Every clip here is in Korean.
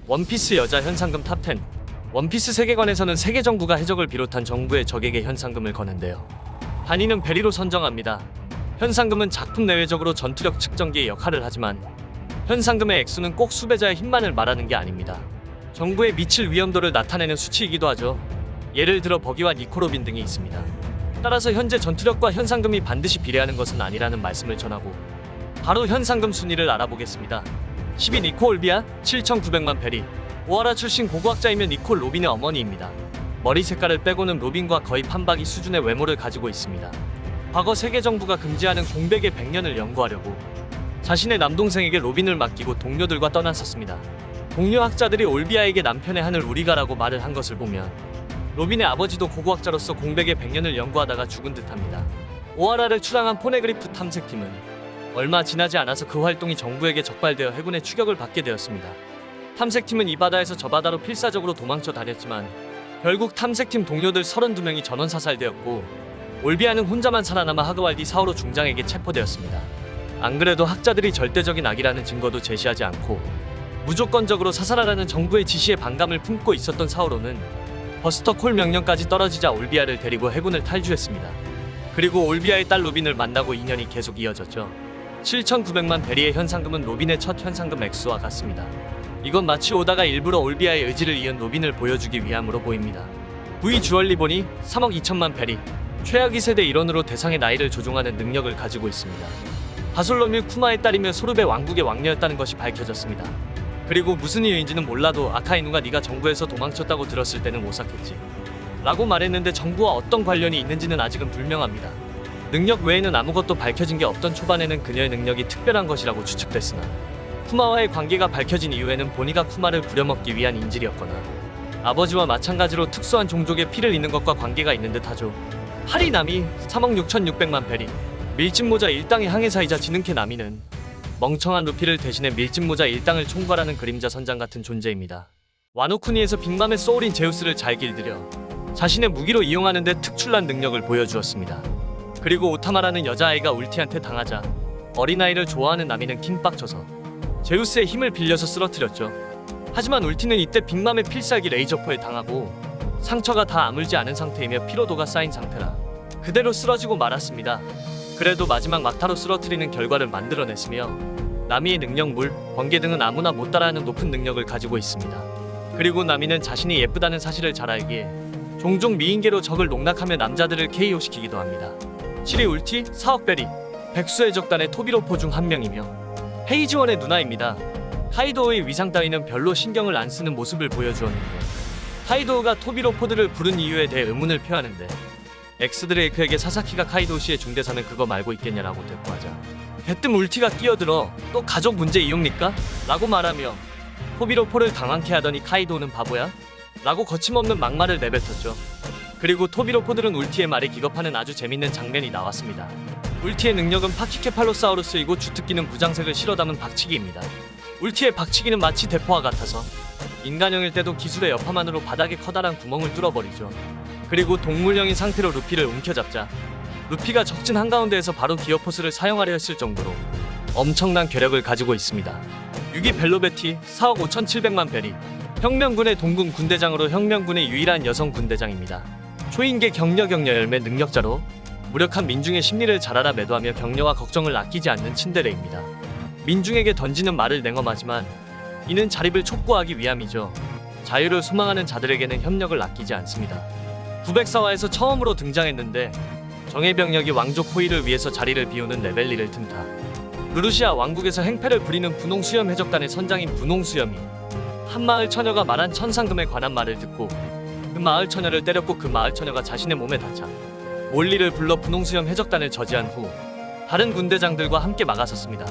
원피스 여자 현상금 탑10. 원피스 세계관에서는 세계 정부가 해적을 비롯한 정부의 적에게 현상금을 거는데요. 단위는 베리로 선정합니다. 현상금은 작품 내외적으로 전투력 측정기의 역할을 하지만 현상금의 액수는 꼭 수배자의 힘만을 말하는 게 아닙니다. 정부에 미칠 위험도를 나타내는 수치이기도 하죠. 예를 들어 버기와 니코로빈 등이 있습니다. 따라서 현재 전투력과 현상금이 반드시 비례하는 것은 아니라는 말씀을 전하고 바로 현상금 순위를 알아보겠습니다. 10위 니코 올비아 7,900만 베리. 오하라 출신 고고학자이며 니콜 로빈의 어머니입니다. 머리 색깔을 빼고는 로빈과 거의 판박이 수준의 외모를 가지고 있습니다. 과거 세계 정부가 금지하는 공백의 100년을 연구하려고 자신의 남동생에게 로빈을 맡기고 동료들과 떠났었습니다. 동료 학자들이 올비아에게 남편의 하늘 우리가라고 말을 한 것을 보면 로빈의 아버지도 고고학자로서 공백의 100년을 연구하다가 죽은 듯합니다. 오하라를 출항한 포네그리프 탐색팀은 얼마 지나지 않아서 그 활동이 정부에게 적발되어 해군의 추격을 받게 되었습니다. 탐색팀은 이 바다에서 저 바다로 필사적으로 도망쳐 다녔지만 결국 탐색팀 동료들 32명이 전원 사살되었고 올비아는 혼자만 살아남아 하그왈디 사오로 중장에게 체포되었습니다. 안 그래도 학자들이 절대적인 악이라는 증거도 제시하지 않고 무조건적으로 사살하라는 정부의 지시에 반감을 품고 있었던 사오로는 버스터 콜 명령까지 떨어지자 올비아를 데리고 해군을 탈주했습니다. 그리고 올비아의 딸 로빈을 만나고 인연이 계속 이어졌죠. 7,900만 베리의 현상금은 로빈의 첫 현상금 액수와 같습니다. 이건 마치 오다가 일부러 올비아의 의지를 이은 로빈을 보여주기 위함으로 보입니다. V 주얼리 보니 3억 2천만 베리. 최악위 세대 일원으로 대상의 나이를 조종하는 능력을 가지고 있습니다. 바솔로뮤 쿠마의 딸이며 소르베 왕국의 왕녀였다는 것이 밝혀졌습니다. 그리고 무슨 이유인지는 몰라도 아카이누가 네가 정부에서 도망쳤다고 들었을 때는 오싹했지 라고 말했는데 정부와 어떤 관련이 있는지는 아직은 불명합니다. 능력 외에는 아무것도 밝혀진 게 없던 초반에는 그녀의 능력이 특별한 것이라고 추측됐으나 쿠마와의 관계가 밝혀진 이후에는 보니가 쿠마를 부려먹기 위한 인질이었거나 아버지와 마찬가지로 특수한 종족의 피를 잇는 것과 관계가 있는 듯하죠. 하리 나미 3억 6,600만 베리. 밀짚모자 일당의 항해사이자 지능캐 나미는 멍청한 루피를 대신해 밀짚모자 일당을 총괄하는 그림자 선장 같은 존재입니다. 와노쿠니에서 빅맘의 소울인 제우스를 잘 길들여 자신의 무기로 이용하는 데 특출난 능력을 보여주었습니다. 그리고 오타마라는 여자아이가 울티한테 당하자 어린아이를 좋아하는 나미는 킹빡쳐서 제우스의 힘을 빌려서 쓰러뜨렸죠. 하지만 울티는 이때 빅맘의 필살기 레이저포에 당하고 상처가 다 아물지 않은 상태이며 피로도가 쌓인 상태라 그대로 쓰러지고 말았습니다. 그래도 마지막 막타로 쓰러뜨리는 결과를 만들어냈으며 나미의 능력, 물, 번개 등은 아무나 못 따라하는 높은 능력을 가지고 있습니다. 그리고 나미는 자신이 예쁘다는 사실을 잘 알기에 종종 미인계로 적을 농락하며 남자들을 KO시키기도 합니다. 7위 울티 4억 베리. 백수의 적단의 토비로포 중 한 명이며 헤이즈원의 누나입니다. 카이도우의 위상 따위는 별로 신경을 안 쓰는 모습을 보여주었는데 카이도우가 토비로포드를 부른 이유에 대해 의문을 표하는데 엑스드레이크에게 사사키가 카이도우 씨의 중대사는 그거 말고 있겠냐라고 대꾸하자 대뜸 울티가 끼어들어 또 가족 문제 이용니까? 라고 말하며 토비로포를 당황케 하더니 카이도우는 바보야? 라고 거침없는 막말을 내뱉었죠. 그리고 토비로포들은 울티의 말에 기겁하는 아주 재밌는 장면이 나왔습니다. 울티의 능력은 파키케팔로사우루스이고 주특기는 부장색을 실어 담은 박치기입니다. 울티의 박치기는 마치 대포와 같아서 인간형일 때도 기술의 여파만으로 바닥에 커다란 구멍을 뚫어버리죠. 그리고 동물형인 상태로 루피를 움켜잡자 루피가 적진 한가운데에서 바로 기어포스를 사용하려 했을 정도로 엄청난 괴력을 가지고 있습니다. 6위 벨로베티 4억 5,700만 베리. 혁명군의 동군 군대장으로 혁명군의 유일한 여성 군대장입니다. 초인계 격려 열매 능력자로 무력한 민중의 심리를 잘 알아 매도하며 격려와 걱정을 아끼지 않는 츤데레입니다. 민중에게 던지는 말을 냉엄하지만 이는 자립을 촉구하기 위함이죠. 자유를 소망하는 자들에게는 협력을 아끼지 않습니다. 904화에서 처음으로 등장했는데 정예병력이 왕족 호위를 위해서 자리를 비우는 레벨리를 틈타 루루시아 왕국에서 행패를 부리는 분홍수염 해적단의 선장인 분홍수염이 한 마을 처녀가 말한 천상금에 관한 말을 듣고 그 마을 처녀를 때렸고 그 마을 처녀가 자신의 몸에 다쳐 몰리를 불러 분홍수염 해적단을 저지한 후 다른 군대장들과 함께 막아섰습니다.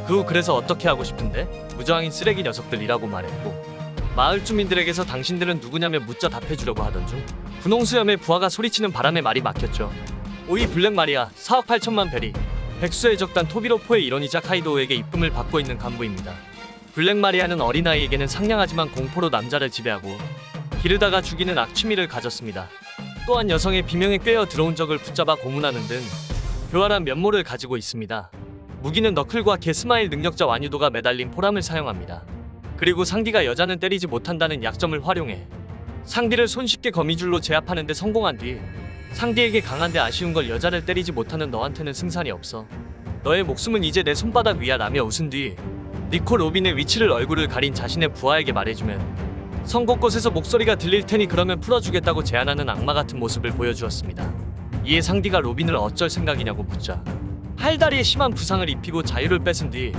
그 후 그래서 어떻게 하고 싶은데? 무저항인 쓰레기 녀석들이라고 말했고 마을 주민들에게서 당신들은 누구냐며 묻자 답해주려고 하던 중 분홍수염의 부하가 소리치는 바람에 말이 막혔죠. 5위 블랙마리아 4억 8천만 베리. 백수의 적단 토비로포의 일원이자 카이도우에게 이쁨을 받고 있는 간부입니다. 블랙마리아는 어린아이에게는 상냥하지만 공포로 남자를 지배하고 기르다가 죽이는 악취미를 가졌습니다. 또한 여성의 비명에 꿰어 들어온 적을 붙잡아 고문하는 등 교활한 면모를 가지고 있습니다. 무기는 너클과 개 스마일 능력자 완유도가 매달린 포람을 사용합니다. 그리고 상디가 여자는 때리지 못한다는 약점을 활용해 상디를 손쉽게 거미줄로 제압하는 데 성공한 뒤 상디에게 강한데 아쉬운 걸 여자를 때리지 못하는 너한테는 승산이 없어. 너의 목숨은 이제 내 손바닥 위야 라며 웃은 뒤 니콜 로빈의 위치를 얼굴을 가린 자신의 부하에게 말해주면 성 곳곳에서 목소리가 들릴 테니 그러면 풀어주겠다고 제안하는 악마 같은 모습을 보여주었습니다. 이에 상디가 로빈을 어쩔 생각이냐고 묻자 팔다리에 심한 부상을 입히고 자유를 뺏은 뒤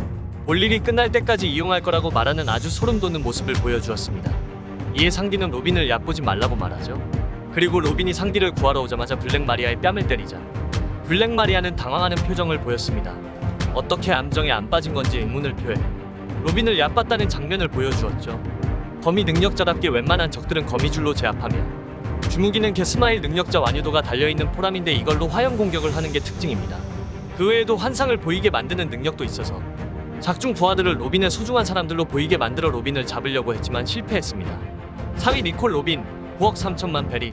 볼일이 끝날 때까지 이용할 거라고 말하는 아주 소름 돋는 모습을 보여주었습니다. 이에 상디는 로빈을 얕보지 말라고 말하죠. 그리고 로빈이 상디를 구하러 오자마자 블랙 마리아의 뺨을 때리자 블랙 마리아는 당황하는 표정을 보였습니다. 어떻게 암정에 안 빠진 건지 의문을 표해 로빈을 얕봤다는 장면을 보여주었죠. 거미 능력자답게 웬만한 적들은 거미줄로 제압하며 주무기는 개스마일 능력자 완유도가 달려있는 포람인데 이걸로 화염 공격을 하는 게 특징입니다. 그 외에도 환상을 보이게 만드는 능력도 있어서 작중 부하들을 로빈의 소중한 사람들로 보이게 만들어 로빈을 잡으려고 했지만 실패했습니다. 4위 니콜 로빈 9억 3천만 베리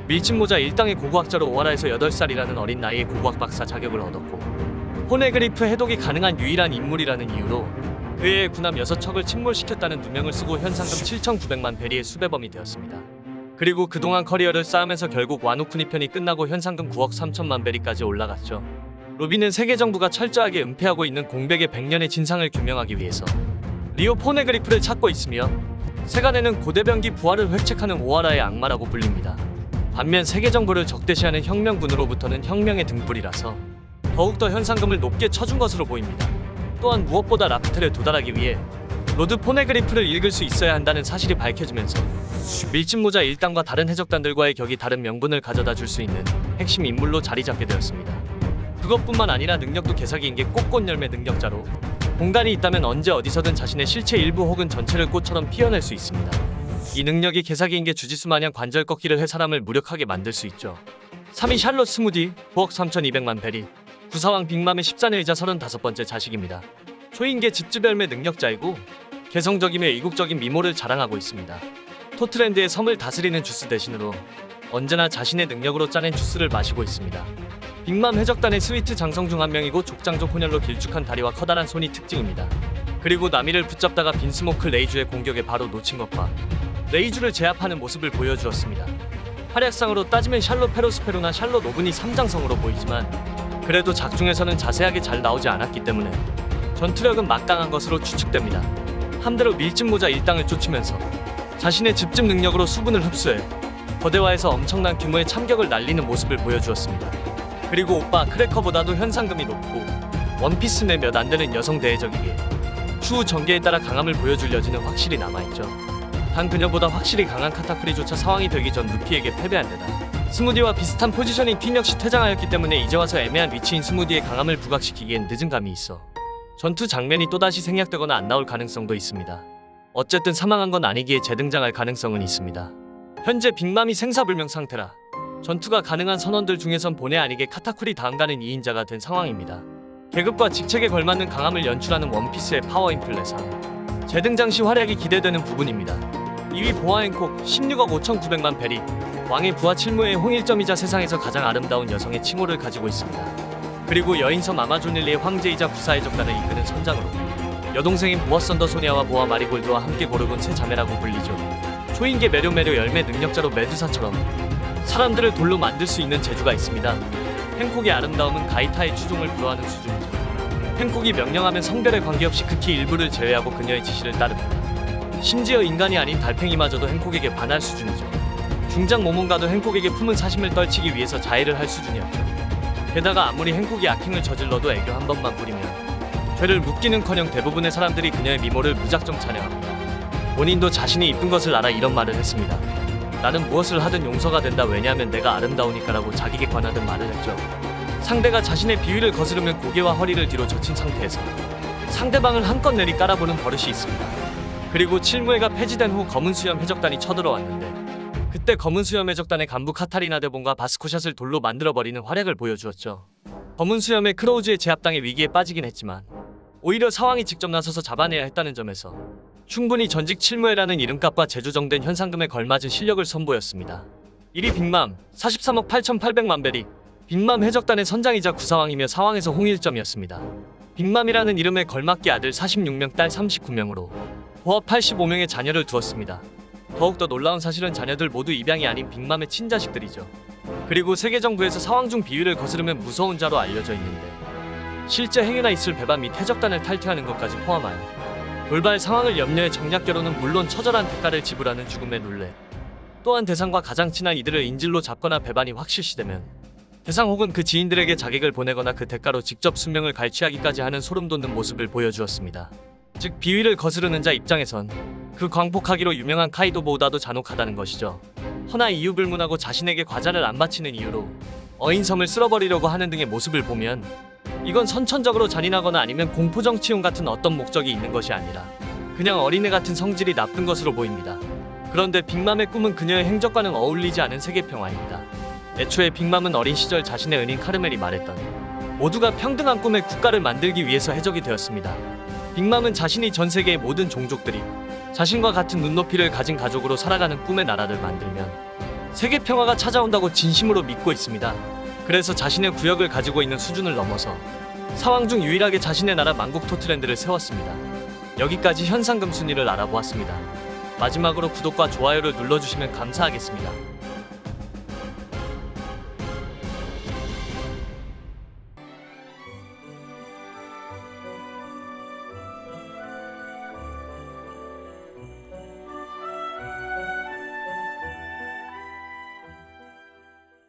밀짚모자 일당의 고고학자로 오하라에서 8살이라는 어린 나이에 고고학 박사 자격을 얻었고 포네그리프 해독이 가능한 유일한 인물이라는 이유로 그의 군함 6척을 침몰시켰다는 누명을 쓰고 현상금 7,900만 베리의 수배범이 되었습니다. 그리고 그동안 커리어를 쌓으면서 결국 와노쿠니 편이 끝나고 현상금 9억 3천만 베리까지 올라갔죠. 로빈은 세계 정부가 철저하게 은폐하고 있는 공백의 100년의 진상을 규명하기 위해서 리오 포네그리프를 찾고 있으며 세간에는 고대병기 부활을 획책하는 오하라의 악마라고 불립니다. 반면 세계 정부를 적대시하는 혁명군으로부터는 혁명의 등불이라서 더욱더 현상금을 높게 쳐준 것으로 보입니다. 또한 무엇보다 라프텔에 도달하기 위해 로드 포네그리프를 읽을 수 있어야 한다는 사실이 밝혀지면서 밀짚모자 일당과 다른 해적단들과의 격이 다른 명분을 가져다 줄 수 있는 핵심 인물로 자리 잡게 되었습니다. 그것뿐만 아니라 능력도 개사기인 게 꽃꽃 열매 능력자로 공간이 있다면 언제 어디서든 자신의 실체 일부 혹은 전체를 꽃처럼 피어낼 수 있습니다. 이 능력이 개사기인 게 주짓수 마냥 관절 꺾기를 해 사람을 무력하게 만들 수 있죠. 3위 샬롯 스무디 9억 3,200만 베리 구사왕 빅맘의 14내이자 35번째 자식입니다. 초인계 즙즙열매 능력자이고 개성적이며 이국적인 미모를 자랑하고 있습니다. 토트랜드의 섬을 다스리는 주스 대신으로 언제나 자신의 능력으로 짜낸 주스를 마시고 있습니다. 빅맘 해적단의 스위트 장성 중 한 명이고 족장족 혼혈로 길쭉한 다리와 커다란 손이 특징입니다. 그리고 나미를 붙잡다가 빈스모크 레이주의 공격에 바로 놓친 것과 레이주를 제압하는 모습을 보여주었습니다. 활약상으로 따지면 샬롯 페로스페로나 샬롯 오브니 3장성으로 보이지만 그래도 작중에서는 자세하게 잘 나오지 않았기 때문에 전투력은 막강한 것으로 추측됩니다. 함대로 밀짚모자 일당을 쫓으면서 자신의 즙즙 능력으로 수분을 흡수해 거대화에서 엄청난 규모의 참격을 날리는 모습을 보여주었습니다. 그리고 오빠 크래커보다도 현상금이 높고 원피스 내 몇 안되는 여성 대해적이기에 추후 전개에 따라 강함을 보여줄 여지는 확실히 남아있죠. 단 그녀보다 확실히 강한 카타쿠리조차 상황이 되기 전 루피에게 패배한 데다 스무디와 비슷한 포지션인 퀸 역시 퇴장하였기 때문에 이제 와서 애매한 위치인 스무디의 강함을 부각시키기엔 늦은 감이 있어 전투 장면이 또다시 생략되거나 안 나올 가능성도 있습니다. 어쨌든 사망한 건 아니기에 재등장할 가능성은 있습니다. 현재 빅맘이 생사불명 상태라 전투가 가능한 선원들 중에선 본의 아니게 카타쿠리 다음가는 2인자가 된 상황입니다. 계급과 직책에 걸맞는 강함을 연출하는 원피스의 파워 인플레상 재등장 시 활약이 기대되는 부분입니다. 2위 보아 앤콕 16억 5,900만 베리 왕의 부하 칠무의 홍일점이자 세상에서 가장 아름다운 여성의 칭호를 가지고 있습니다. 그리고 여인섬 아마존일리의 황제이자 구사해적단을 이끄는 선장으로 여동생인 보아 썬더 소니아와 보아 마리골드와 함께 고르곤 세 자매라고 불리죠. 초인계 매료매료 열매 능력자로 메두사처럼 사람들을 돌로 만들 수 있는 재주가 있습니다. 펜콕의 아름다움은 가이타의 추종을 불허하는 수준이죠. 펜콕이 명령하면 성별에 관계없이 극히 일부를 제외하고 그녀의 지시를 따릅니다. 심지어 인간이 아닌 달팽이마저도 헨콕에게 반할 수준이죠. 중장 모몬가도 헨콕에게 품은 사심을 떨치기 위해서 자해를 할 수준이었죠. 게다가 아무리 헨콕이 악행을 저질러도 애교 한 번만 부리면 죄를 묻기는커녕 대부분의 사람들이 그녀의 미모를 무작정 찬양합니다. 본인도 자신이 이쁜 것을 알아 이런 말을 했습니다. 나는 무엇을 하든 용서가 된다. 왜냐하면 내가 아름다우니까라고 자기 객관하듯 말을 했죠. 상대가 자신의 비위를 거스르면 고개와 허리를 뒤로 젖힌 상태에서 상대방을 한껏 내리 깔아보는 버릇이 있습니다. 그리고 칠무회가 폐지된 후 검은 수염 해적단이 쳐들어왔는데 그때 검은 수염 해적단의 간부 카타리나 데본과 바스코샷을 돌로 만들어버리는 활약을 보여주었죠. 검은 수염의 크로우즈의 제압당해 위기에 빠지긴 했지만 오히려 상황이 직접 나서서 잡아내야 했다는 점에서 충분히 전직 칠무회라는 이름값과 재조정된 현상금에 걸맞은 실력을 선보였습니다. 1위 빅맘 43억 8,800만 베리 빅맘 해적단의 선장이자 구사왕이며 사왕에서 홍일점이었습니다. 빅맘이라는 이름에 걸맞게 아들 46명 딸 39명으로 호화 85명의 자녀를 두었습니다. 더욱더 놀라운 사실은 자녀들 모두 입양이 아닌 빅맘의 친자식들이죠. 그리고 세계 정부에서 사왕 중 비위를 거스르면 무서운 자로 알려져 있는데 실제 행위나 있을 배반 및 해적단을 탈퇴하는 것까지 포함하여 돌발 상황을 염려해 정략 결혼은 물론 처절한 대가를 지불하는 죽음의 룰렛, 또한 대상과 가장 친한 이들을 인질로 잡거나 배반이 확실시되면 대상 혹은 그 지인들에게 자객을 보내거나 그 대가로 직접 수명을 갈취하기까지 하는 소름돋는 모습을 보여주었습니다. 즉 비위를 거스르는 자 입장에선 그 광폭하기로 유명한 카이도보다도 잔혹하다는 것이죠. 허나 이유 불문하고 자신에게 과자를 안 바치는 이유로 어인섬을 쓸어버리려고 하는 등의 모습을 보면 이건 선천적으로 잔인하거나 아니면 공포정치용 같은 어떤 목적이 있는 것이 아니라 그냥 어린애 같은 성질이 나쁜 것으로 보입니다. 그런데 빅맘의 꿈은 그녀의 행적과는 어울리지 않은 세계평화입니다. 애초에 빅맘은 어린 시절 자신의 은인 카르멜이 말했던 모두가 평등한 꿈의 국가를 만들기 위해서 해적이 되었습니다. 빅맘은 자신이 전 세계의 모든 종족들이 자신과 같은 눈높이를 가진 가족으로 살아가는 꿈의 나라를 만들면 세계 평화가 찾아온다고 진심으로 믿고 있습니다. 그래서 자신의 구역을 가지고 있는 수준을 넘어서 사왕 중 유일하게 자신의 나라 만국 토트랜드를 세웠습니다. 여기까지 현상금 순위를 알아보았습니다. 마지막으로 구독과 좋아요를 눌러주시면 감사하겠습니다.